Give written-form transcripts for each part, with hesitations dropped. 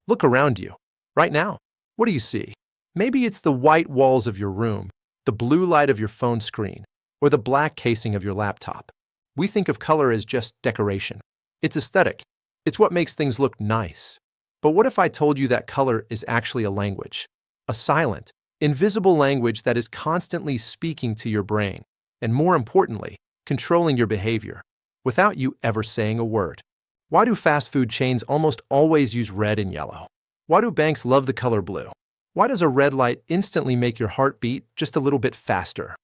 Look around you. Right now, what do you see? Maybe it's the white walls of your room, the blue light of your phone screen, or the black casing of your laptop. We think of color as just decoration. It's aesthetic. It's what makes things look nice. But what if I told you that color is actually a language? A silent, invisible language that is constantly speaking to your brain, and more importantly, controlling your behavior, without you ever saying a word. Why do fast food chains almost always use red and yellow? Why do banks love the color blue? Why does a red light instantly make your heart beat just a little bit faster?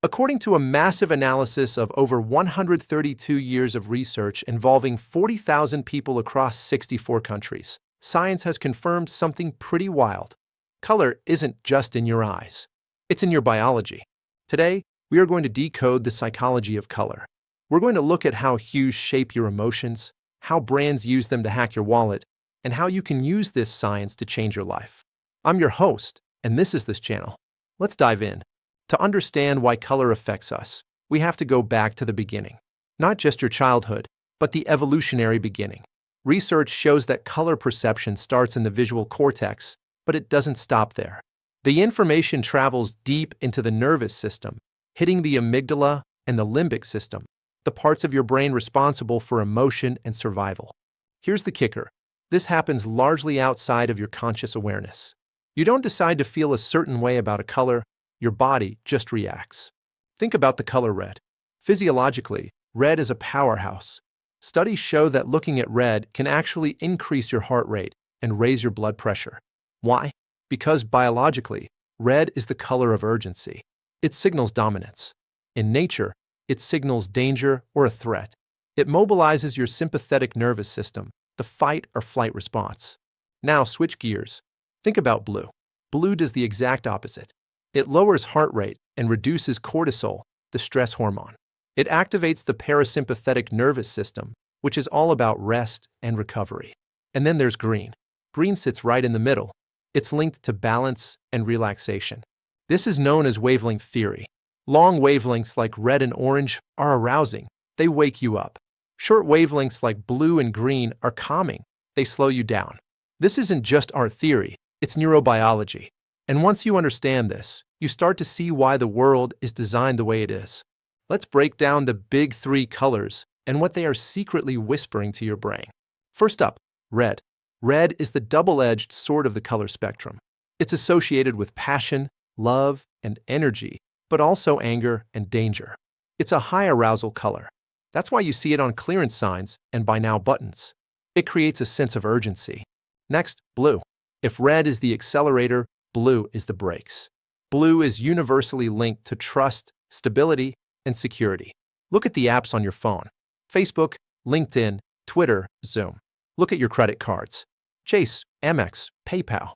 According to a massive analysis of over 132 years of research involving 40,000 people across 64 countries, science has confirmed something pretty wild. Color isn't just in your eyes. It's in your biology. Today, we are going to decode the psychology of color. We're going to look at how hues shape your emotions, how brands use them to hack your wallet, and how you can use this science to change your life. I'm your host, and this is this channel. Let's dive in. To understand why color affects us, we have to go back to the beginning. Not just your childhood, but the evolutionary beginning. Research shows that color perception starts in the visual cortex, but it doesn't stop there. The information travels deep into the nervous system, hitting the amygdala and the limbic system, the parts of your brain responsible for emotion and survival. Here's the kicker. This happens largely outside of your conscious awareness. You don't decide to feel a certain way about a color, your body just reacts. Think about the color red. Physiologically, red is a powerhouse. Studies show that looking at red can actually increase your heart rate and raise your blood pressure. Why? Because biologically, red is the color of urgency. It signals dominance. In nature, it signals danger or a threat. It mobilizes your sympathetic nervous system, the fight or flight response. Now switch gears. Think about blue. Blue does the exact opposite. It lowers heart rate and reduces cortisol, the stress hormone. It activates the parasympathetic nervous system, which is all about rest and recovery. And then there's green. Green sits right in the middle. It's linked to balance and relaxation. This is known as wavelength theory. Long wavelengths like red and orange are arousing. They wake you up. Short wavelengths like blue and green are calming. They slow you down. This isn't just art theory, it's neurobiology. And once you understand this, you start to see why the world is designed the way it is. Let's break down the big three colors and what they are secretly whispering to your brain. First up, red. Red is the double-edged sword of the color spectrum. It's associated with passion, love, and energy, but also anger and danger. It's a high arousal color. That's why you see it on clearance signs and buy now buttons. It creates a sense of urgency. Next, blue. If red is the accelerator, blue is the brakes. Blue is universally linked to trust, stability, and security. Look at the apps on your phone. Facebook, LinkedIn, Twitter, Zoom. Look at your credit cards. Chase, Amex, PayPal.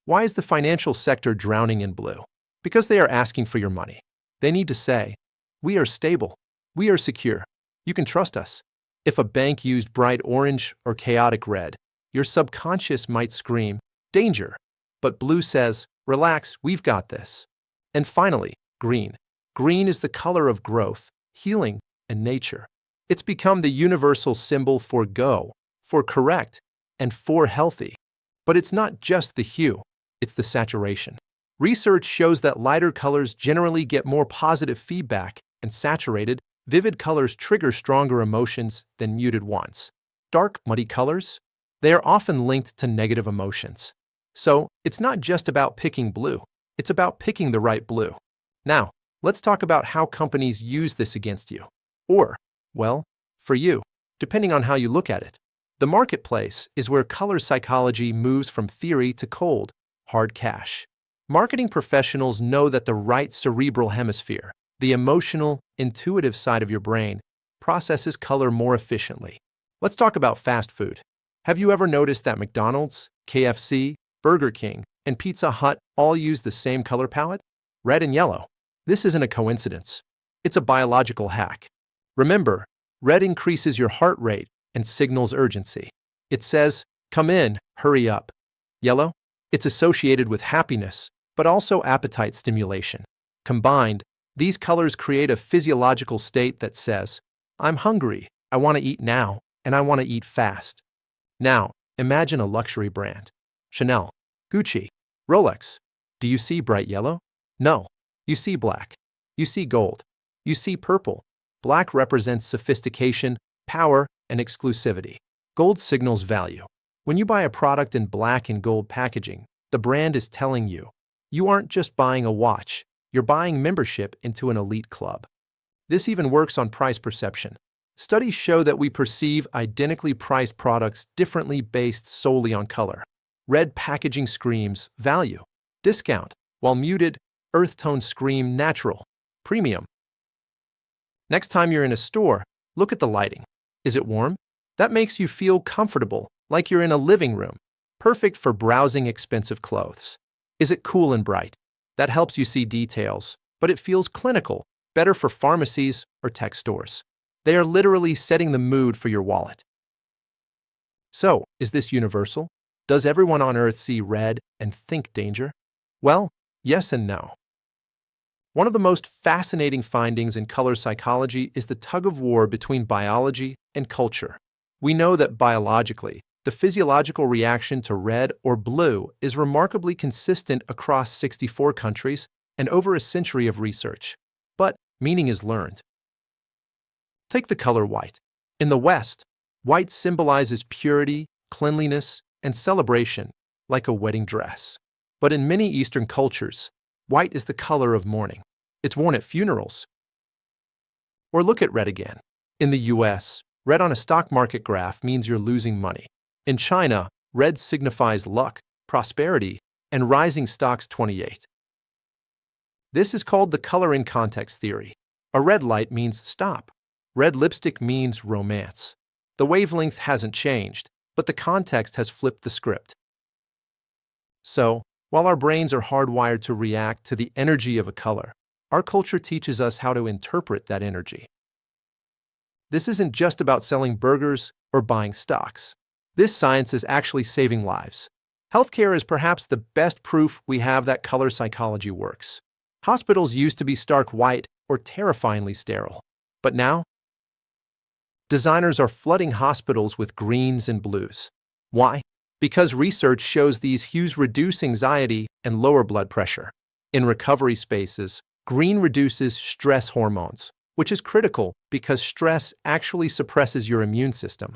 Why is the financial sector drowning in blue? Because they are asking for your money. They need to say, we are stable, we are secure, you can trust us. If a bank used bright orange or chaotic red, your subconscious might scream, danger. But blue says, relax, we've got this. And finally, green. Green is the color of growth, healing, and nature. It's become the universal symbol for go, for correct, and for healthy. But it's not just the hue, it's the saturation. Research shows that lighter colors generally get more positive feedback, and saturated, vivid colors trigger stronger emotions than muted ones. Dark, muddy colors? They are often linked to negative emotions. So, it's not just about picking blue, it's about picking the right blue. Now, let's talk about how companies use this against you. Or, well, for you, depending on how you look at it. The marketplace is where color psychology moves from theory to cold, hard cash. Marketing professionals know that the right cerebral hemisphere, the emotional, intuitive side of your brain, processes color more efficiently. Let's talk about fast food. Have you ever noticed that McDonald's, KFC, Burger King, and Pizza Hut all use the same color palette? Red and yellow. This isn't a coincidence. It's a biological hack. Remember, red increases your heart rate and signals urgency. It says, come in, hurry up. Yellow? It's associated with happiness, but also appetite stimulation. Combined, these colors create a physiological state that says, I'm hungry, I want to eat now, and I want to eat fast. Now, imagine a luxury brand. Chanel, Gucci, Rolex. Do you see bright yellow? No. You see black. You see gold. You see purple. Black represents sophistication, power, and exclusivity. Gold signals value. When you buy a product in black and gold packaging, the brand is telling you, you aren't just buying a watch, you're buying membership into an elite club. This even works on price perception. Studies show that we perceive identically priced products differently based solely on color. Red packaging screams value, discount, while muted, earth tones scream natural, premium. Next time you're in a store, look at the lighting. Is it warm? That makes you feel comfortable, like you're in a living room, perfect for browsing expensive clothes. Is it cool and bright? That helps you see details, but it feels clinical, better for pharmacies or tech stores. They are literally setting the mood for your wallet. So, is this universal? Does everyone on Earth see red and think danger? Well, yes and no. One of the most fascinating findings in color psychology is the tug-of-war between biology and culture. We know that biologically, the physiological reaction to red or blue is remarkably consistent across 64 countries and over a century of research. But meaning is learned. Take the color white. In the West, white symbolizes purity, cleanliness, and celebration, like a wedding dress. But in many Eastern cultures, white is the color of mourning. It's worn at funerals. Or look at red again. In the US, red on a stock market graph means you're losing money. In China, red signifies luck, prosperity, and rising stocks 28. This is called the color in context theory. A red light means stop. Red lipstick means romance. The wavelength hasn't changed, but the context has flipped the script. So, while our brains are hardwired to react to the energy of a color, our culture teaches us how to interpret that energy. This isn't just about selling burgers or buying stocks. This science is actually saving lives. Healthcare is perhaps the best proof we have that color psychology works. Hospitals used to be stark white or terrifyingly sterile. But now, designers are flooding hospitals with greens and blues. Why? Because research shows these hues reduce anxiety and lower blood pressure. In recovery spaces, green reduces stress hormones, which is critical because stress actually suppresses your immune system.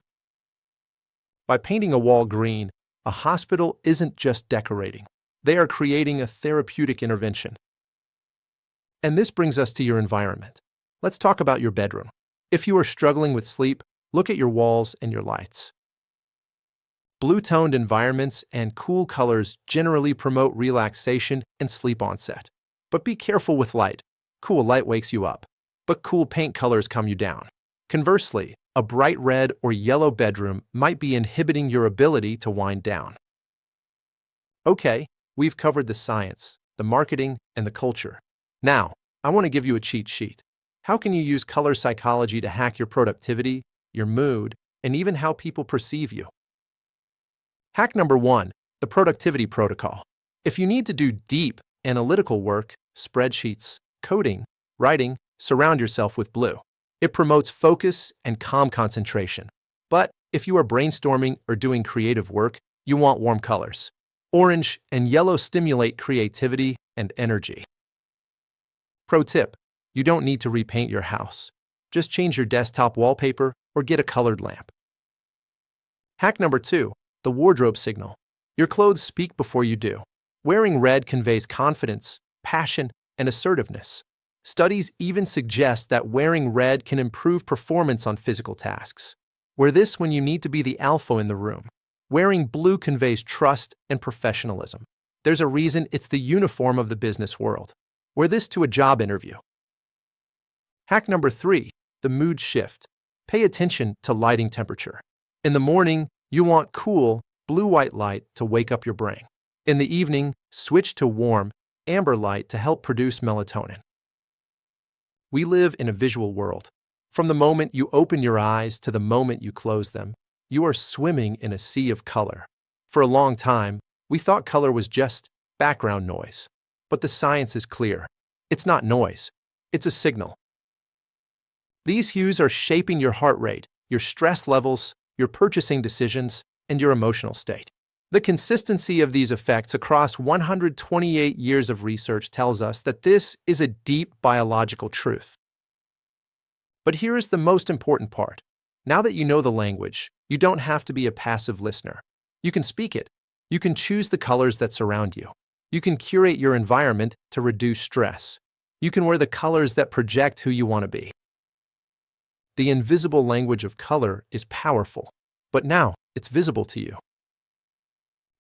By painting a wall green, a hospital isn't just decorating. They are creating a therapeutic intervention. And this brings us to your environment. Let's talk about your bedroom. If you are struggling with sleep, look at your walls and your lights. Blue-toned environments and cool colors generally promote relaxation and sleep onset. But be careful with light. Cool light wakes you up, but cool paint colors calm you down. Conversely, a bright red or yellow bedroom might be inhibiting your ability to wind down. Okay, we've covered the science, the marketing, and the culture. Now, I want to give you a cheat sheet. How can you use color psychology to hack your productivity, your mood, and even how people perceive you? Hack number 1, the productivity protocol. If you need to do deep, analytical work, spreadsheets, coding, writing, surround yourself with blue. It promotes focus and calm concentration. But if you are brainstorming or doing creative work, you want warm colors. Orange and yellow stimulate creativity and energy. Pro tip: you don't need to repaint your house. Just change your desktop wallpaper or get a colored lamp. Hack number 2, the wardrobe signal. Your clothes speak before you do. Wearing red conveys confidence, passion, and assertiveness. Studies even suggest that wearing red can improve performance on physical tasks. Wear this when you need to be the alpha in the room. Wearing blue conveys trust and professionalism. There's a reason it's the uniform of the business world. Wear this to a job interview. Hack number 3, the mood shift. Pay attention to lighting temperature. In the morning, you want cool, blue-white light to wake up your brain. In the evening, switch to warm, amber light to help produce melatonin. We live in a visual world. From the moment you open your eyes to the moment you close them, you are swimming in a sea of color. For a long time, we thought color was just background noise. But the science is clear. It's not noise. It's a signal. These hues are shaping your heart rate, your stress levels, your purchasing decisions, and your emotional state. The consistency of these effects across 128 years of research tells us that this is a deep biological truth. But here is the most important part. Now that you know the language, you don't have to be a passive listener. You can speak it. You can choose the colors that surround you. You can curate your environment to reduce stress. You can wear the colors that project who you want to be. The invisible language of color is powerful, but now it's visible to you.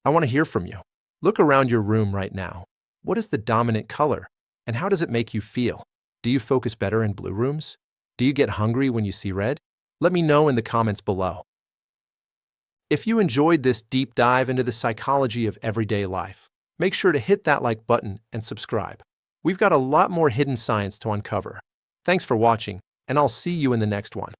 I want to hear from you. Look around your room right now. What is the dominant color, and how does it make you feel? Do you focus better in blue rooms? Do you get hungry when you see red? Let me know in the comments below. If you enjoyed this deep dive into the psychology of everyday life, make sure to hit that like button and subscribe. We've got a lot more hidden science to uncover. Thanks for watching, and I'll see you in the next one.